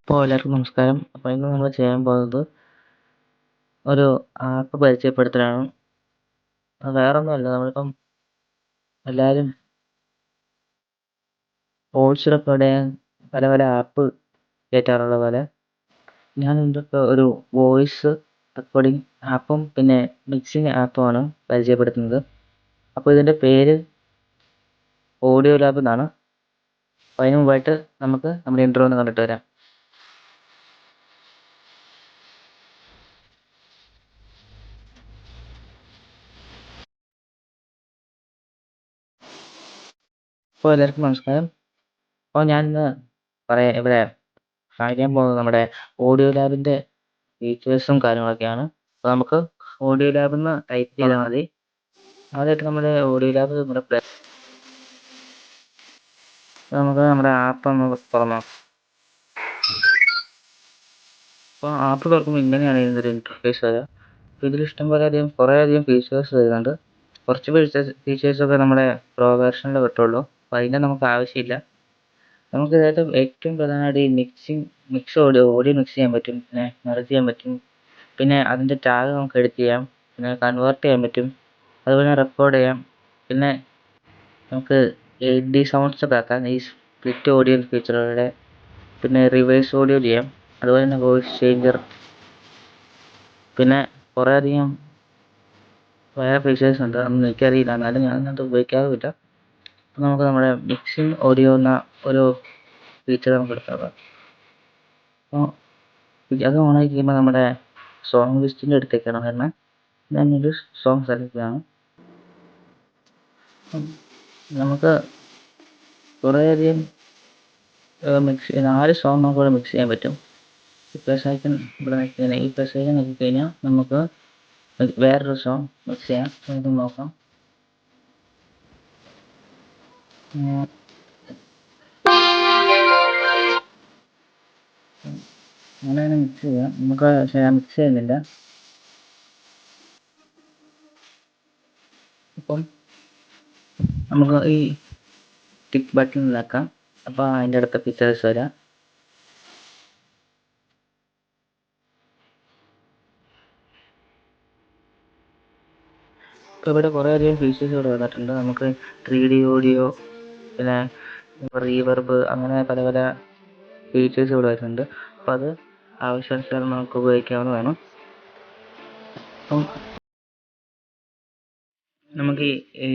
അപ്പോൾ എല്ലാവർക്കും നമസ്കാരം. അപ്പോൾ ഇന്ന് നമ്മൾ ചെയ്യാൻ പോകുന്നത് ഒരു ആപ്പ് പരിചയപ്പെടുത്തലാണ്. അത് വേറൊന്നുമല്ല, നമ്മളിപ്പം എല്ലാവരും വോയിസ് റെക്കോർഡ് ചെയ്യാൻ പല പല ആപ്പ് കയറ്റാറുള്ള പോലെ ഞാൻ ഇന്നിപ്പോൾ ഒരു വോയിസ് റെക്കോർഡിംഗ് ആപ്പും പിന്നെ മിക്സിംഗ് ആപ്പുമാണ് പരിചയപ്പെടുത്തുന്നത്. അപ്പോൾ ഇതിൻ്റെ പേര് ഓഡിയോ ലാബ് എന്നാണ്. അപ്പോൾ അതിന് മുമ്പായിട്ട് നമുക്ക് നമ്മുടെ ഇൻട്രോ ഒന്ന് കണ്ടിട്ട് വരാം. അപ്പോൾ എല്ലാവർക്കും നമസ്കാരം. അപ്പോൾ ഞാൻ ഇന്ന് ഇവിടെ കാണിക്കാൻ പോകുന്നത് നമ്മുടെ ഓഡിയോ ലാബിൻ്റെ ഫീച്ചേഴ്സും കാര്യങ്ങളൊക്കെയാണ്. അപ്പോൾ നമുക്ക് ഓഡിയോ ലാബ് എന്ന് ടൈപ്പ് ചെയ്താൽ മതി. ആദ്യമായിട്ട് നമ്മുടെ ഓഡിയോ ലാബ് നമുക്ക് നമ്മുടെ ആപ്പ് ഒന്ന് തുറന്നു. അപ്പോൾ ആപ്പ് തുറക്കുമ്പോൾ ഇങ്ങനെയാണ് ഇതിൻ്റെ ഇൻ്റർഫേസ് വരിക. അപ്പോൾ ഇതിൽ കുറേയധികം ഫീച്ചേഴ്സ് വരുന്നുണ്ട്. കുറച്ച് ഫീച്ചേഴ്സൊക്കെ നമ്മുടെ പ്രോ വേർഷനിൽ കിട്ടുള്ളൂ. അപ്പോൾ അതിൻ്റെ നമുക്ക് ആവശ്യമില്ല. നമുക്ക് ഇതിനകത്ത് ഏറ്റവും പ്രധാനമായിട്ട് ഈ മിക്സ് ഓഡിയോ മിക്സ് ചെയ്യാൻ പറ്റും, പിന്നെ മെർജ് ചെയ്യാൻ പറ്റും, പിന്നെ അതിൻ്റെ ടാഗ് നമുക്ക് എഡിറ്റ് ചെയ്യാം, പിന്നെ കൺവേർട്ട് ചെയ്യാൻ പറ്റും, അതുപോലെ റെക്കോർഡ് ചെയ്യാം, പിന്നെ നമുക്ക് 8D സൗണ്ട്സ് ഒക്കെ ആക്കാം ഈ സ്പ്ലിറ്റ് ഓഡിയോ ഫീച്ചറുകളുടെ, പിന്നെ റിവേഴ്സ് ഓഡിയോ ചെയ്യാം, അതുപോലെ തന്നെ വോയിസ് ചേഞ്ചർ, പിന്നെ കുറേയധികം വേറെ ഫീച്ചേഴ്സ് ഉണ്ട്. അതൊന്നും എനിക്കറിയില്ല, എന്നാലും ഞാനത് ഉപയോഗിക്കാറുമില്ല. അപ്പോൾ നമുക്ക് നമ്മുടെ മിക്സിംഗ് ഓഡിയോ എന്ന ഒരു ഫീച്ചർ നമുക്ക് എടുക്കാം. അപ്പോൾ അത് ഓണാക്കി കഴിയുമ്പോൾ നമ്മുടെ സോങ് ലിസ്റ്റിൻ്റെ അടുത്തേക്കാണ് വരുന്നത്. ഞാനൊരു സോങ് സെലക്ട് ചെയ്യണം. നമുക്ക് കുറേയധികം 4 സോങ് നമുക്കിവിടെ മിക്സ് ചെയ്യാൻ പറ്റും. ഈ പ്ലസ് ഐക്കൺ ഇവിടെ ഈ പ്ലസ് ഐക്കൺ നോക്കിക്കഴിഞ്ഞാൽ നമുക്ക് വേറൊരു സോങ് മിക്സ് ചെയ്യാം. ഇത് നോക്കാം. അങ്ങനെ മിക്സ് ചെയ്യാം. നമുക്ക് മിക്സ് ചെയ്യുന്നില്ല. അപ്പം നമുക്ക് ഈ ടിക്ക് ബട്ടണിലാക്കാം. അപ്പോൾ അതിൻ്റെ അടുത്ത ഫീച്ചേഴ്സ് വരാം. ഇപ്പോൾ ഇവിടെ കുറേയധികം ഫീച്ചേഴ്സ് ഇവിടെ വന്നിട്ടുണ്ട്. നമുക്ക് 3D ഓഡിയോ, പിന്നെ റീവർബ്, അങ്ങനെ പല പല ഫീച്ചേഴ്സ് ഇവിടെ വരുന്നുണ്ട്. അപ്പോൾ അത് ആവശ്യാനുസരണം നമുക്ക് ഉപയോഗിക്കാവുന്നതാണ്. അപ്പം നമുക്ക് ഈ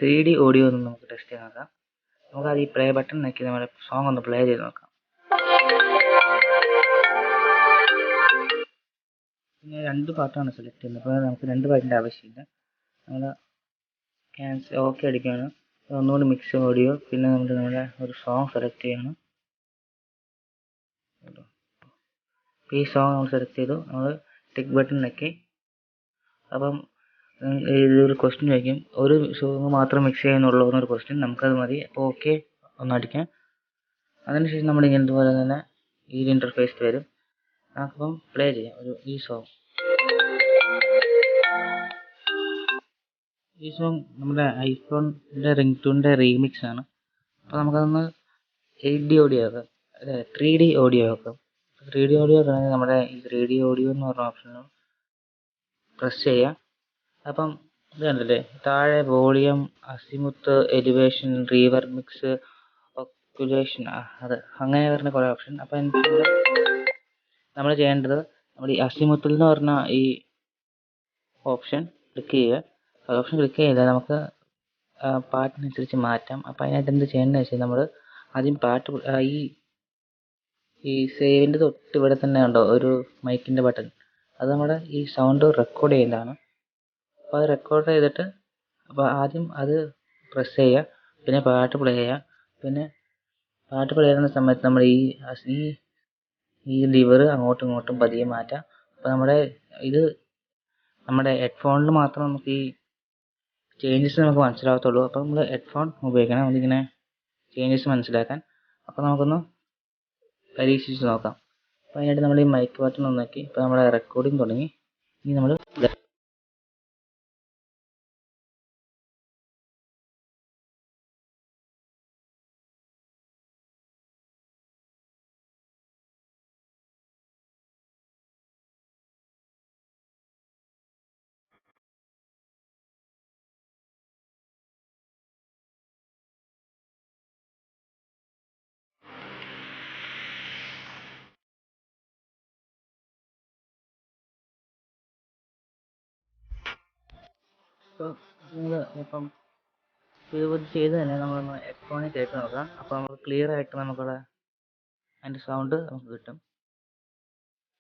3D ഓഡിയോ ഒന്ന് നമുക്ക് ടെസ്റ്റ് ചെയ്ത് നോക്കാം. നമുക്കത് ഈ പ്ലേ ബട്ടൺ നോക്കി നമ്മുടെ സോങ് ഒന്ന് പ്ലേ ചെയ്ത് നോക്കാം. പിന്നെ 2 പാട്ടാണ് സെലക്ട് ചെയ്യുന്നത്. അപ്പോൾ നമുക്ക് 2 പാട്ടിൻ്റെ ആവശ്യമില്ല. നമ്മൾ ഓക്കെ അടിക്കുകയാണ്. ഒന്നുകൂടി മിക്സ് ഓഡിയോ, പിന്നെ നമ്മുടെ ഒരു സോങ് സെലക്ട് ചെയ്യണം. ഈ സോങ് നമ്മൾ സെലക്ട് ചെയ്തു. നമ്മൾ ടിക്ക് ബട്ടൺ നോക്കി. അപ്പം ഇതൊരു ക്വസ്റ്റ്യൻ ചോദിക്കും, ഒരു സോങ് മാത്രം മിക്സ് ചെയ്യുന്നുള്ളൂ എന്നൊരു ക്വസ്റ്റ്യൻ. നമുക്കത് മതി. അപ്പോൾ ഓക്കെ ഒന്നടിക്കാം. അതിനുശേഷം നമ്മൾ ഇങ്ങനത്തെ പോലെ തന്നെ ഈ ഇൻ്റർഫേസ് വരും. നമുക്കിപ്പം പ്ലേ ചെയ്യാം ഈ സോങ്. ഈ സോങ് നമ്മുടെ ഐഫോണിൻ്റെ റിംഗ് ടൂണിൻ്റെ റീമിക്സ് ആണ്. അപ്പോൾ നമുക്കതൊന്ന് 8D ഓഡിയോ ആക്കാം, അല്ലെ 3D ഓഡിയോ ആക്കാം. 3D ഓഡിയോ ആണെങ്കിൽ നമ്മുടെ ഈ 3D ഓഡിയോ എന്ന് പറഞ്ഞ ഓപ്ഷനിൽ പ്രസ് ചെയ്യാം. അപ്പം ഇത് കണ്ടില്ലേ, താഴെ വോളിയം, അസിമുത്ത്, എലിവേഷൻ, റീവർബ്, മിക്സ്, ഒക്കുലേഷൻ, അത് അങ്ങനെ വരുന്ന കുറേ ഓപ്ഷൻ. അപ്പം നമ്മൾ ചെയ്യേണ്ടത് നമ്മുടെ ഈ അസിമുത്തിൽ എന്ന് പറഞ്ഞ ഈ ഓപ്ഷൻ ക്ലിക്ക് ചെയ്യുക. ഓപ്ഷൻ ക്ലിക്ക് ചെയ്താൽ നമുക്ക് പാട്ടിനനുസരിച്ച് മാറ്റാം. അപ്പോൾ അതിനായിട്ട് എന്ത് ചെയ്യേണ്ടതെന്ന് വെച്ചാൽ നമ്മൾ ആദ്യം ഈ സേവിൻ്റെ തൊട്ട് ഇവിടെ തന്നെ ഉണ്ടോ ഒരു മൈക്കിൻ്റെ ബട്ടൺ, അത് നമ്മുടെ ഈ സൗണ്ട് റെക്കോർഡ് ചെയ്യുന്നതാണ്. അപ്പോൾ അത് റെക്കോർഡ് ചെയ്തിട്ട് അപ്പോൾ ആദ്യം അത് പ്രസ് ചെയ്യുക, പിന്നെ പാട്ട് പ്ലേ ചെയ്യുക. പിന്നെ പാട്ട് പ്ലേ ചെയ്യുന്ന സമയത്ത് നമ്മൾ ഈ ലിവർ അങ്ങോട്ടും ഇങ്ങോട്ടും പതിയെ മാറ്റാം. അപ്പോൾ നമ്മുടെ ഹെഡ്ഫോണിൽ മാത്രം നമുക്ക് ഈ ചേഞ്ചസ് നമുക്ക് മനസ്സിലാകത്തുള്ളൂ. അപ്പോൾ നമ്മൾ ഹെഡ്ഫോൺ ഉപയോഗിക്കണം അതിങ്ങനെ ചേഞ്ചസ് മനസ്സിലാക്കാൻ. അപ്പോൾ നമുക്കൊന്ന് പരീക്ഷിച്ച് നോക്കാം. അപ്പോൾ അതിനായിട്ട് നമ്മൾ ഈ മൈക്ക് ബട്ടൺ ഒന്ന് നോക്കി. ഇപ്പോൾ നമ്മുടെ റെക്കോർഡിംഗ് തുടങ്ങി. ഇനി നമ്മൾ ഇപ്പോൾ നിങ്ങൾ ഇപ്പം ഇത് ചെയ്ത് തന്നെ നമ്മളൊന്ന് ഹെഡ്ഫോണിൽ കേട്ട് നോക്കാം. അപ്പോൾ നമുക്ക് ക്ലിയർ ആയിട്ട് നമുക്കവിടെ അതിൻ്റെ സൗണ്ട് നമുക്ക് കിട്ടും.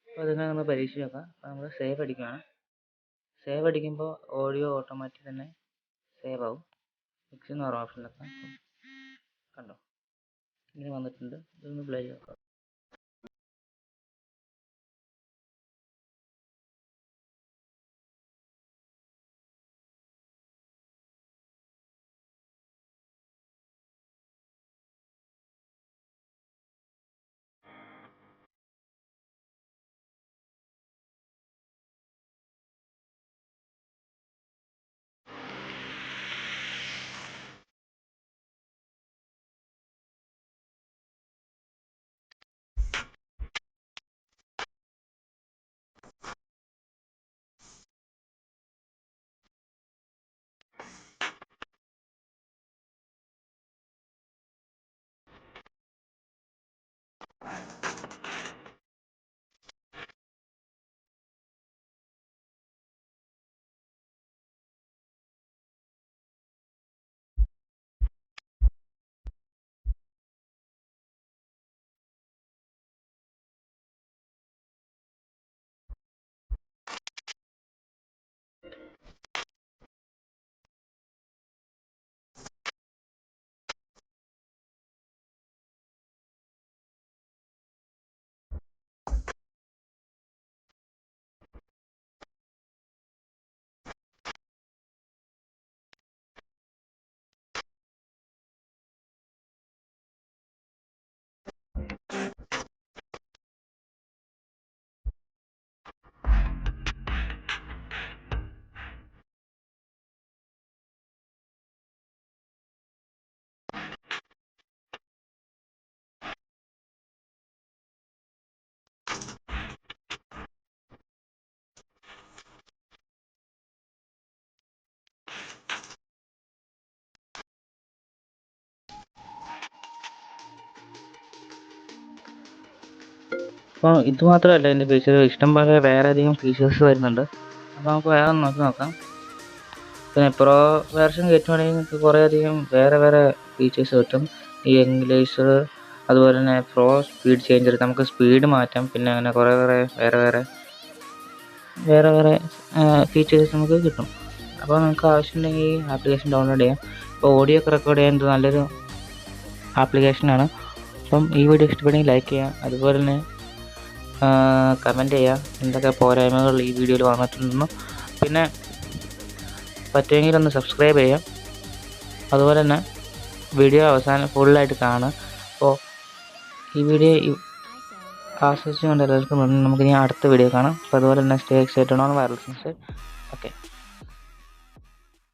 അപ്പോൾ അതിനെ നമ്മൾ പരീക്ഷിച്ച് നോക്കാം. അപ്പോൾ നമ്മൾ സേവ് അടിക്കുകയാണ്. സേവ് അടിക്കുമ്പോൾ ഓഡിയോ ഓട്ടോമാറ്റിക് തന്നെ സേവ് ആവും. മിക്സ് എന്ന് പറഞ്ഞ ഓപ്ഷനിലൊക്കെ കണ്ടോ ഇങ്ങനെ വന്നിട്ടുണ്ട്. ഇതൊന്ന് പ്ലേ ചെയ്ത് നോക്കാം. അപ്പോൾ ഇത് മാത്രമല്ല ഇതിൻ്റെ ഫീച്ചർ, ഇഷ്ടംപോലെ വേറെ അധികം ഫീച്ചേഴ്സ് വരുന്നുണ്ട്. അപ്പോൾ നമുക്ക് വേറെ ഒന്ന് നോക്കാം. പിന്നെ പ്രോ വേർഷൻ കയറ്റുവാണെങ്കിൽ നിങ്ങൾക്ക് കുറേ അധികം വേറെ ഫീച്ചേഴ്സ് കിട്ടും. ഈ ഇംഗ്ലീഷ്, അതുപോലെ തന്നെ പ്രോ സ്പീഡ് ചേഞ്ചർ, നമുക്ക് സ്പീഡ് മാറ്റാം. പിന്നെ അങ്ങനെ കുറേ വേറെ ഫീച്ചേഴ്സ് നമുക്ക് കിട്ടും. അപ്പോൾ നിങ്ങൾക്ക് ആവശ്യമുണ്ടെങ്കിൽ ഈ ആപ്ലിക്കേഷൻ ഡൗൺലോഡ് ചെയ്യാം. ഇപ്പോൾ ഓഡിയോ ഒക്കെ റെക്കോർഡ് ചെയ്യാൻ നല്ലൊരു ആപ്ലിക്കേഷനാണ്. അപ്പം ഈ വീഡിയോ ഇഷ്ടപ്പെടുമെങ്കിൽ ലൈക്ക് ചെയ്യാം. അതുപോലെ തന്നെ കമൻറ്റ് ചെയ്യുക എന്തൊക്കെ പോരായ്മകൾ ഈ വീഡിയോയിൽ വന്നിട്ടുണ്ടെന്നും. പിന്നെ പറ്റുമെങ്കിൽ ഒന്ന് സബ്സ്ക്രൈബ് ചെയ്യാം. അതുപോലെ തന്നെ വീഡിയോ അവസാനം ഫുള്ളായിട്ട് കാണുക. അപ്പോൾ ഈ വീഡിയോ ആസ്വദിച്ചുകൊണ്ട് എല്ലാവർക്കും നമുക്കിനി അടുത്ത വീഡിയോ കാണാം. അപ്പോൾ അതുപോലെ തന്നെ stay excited on wireless. Okay.